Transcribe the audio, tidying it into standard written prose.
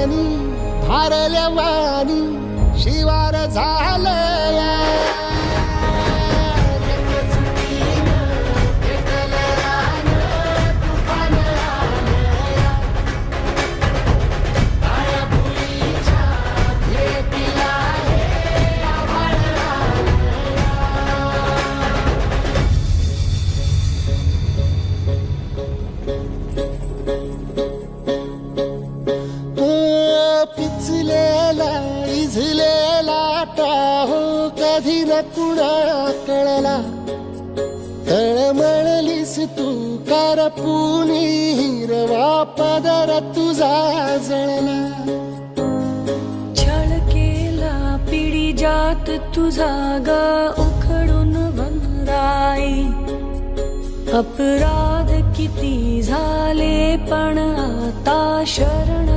भारल्या वाणी शिवार झालया पिचलेला इझलेला Tahoe कधी न कुणा कळला तळमळलीस तू करपुनी हिरवा पदर तुझा जळला छळ केला पिढी जात तुझा ग उखडून वनराई अपराध किती झाले पण आता शरण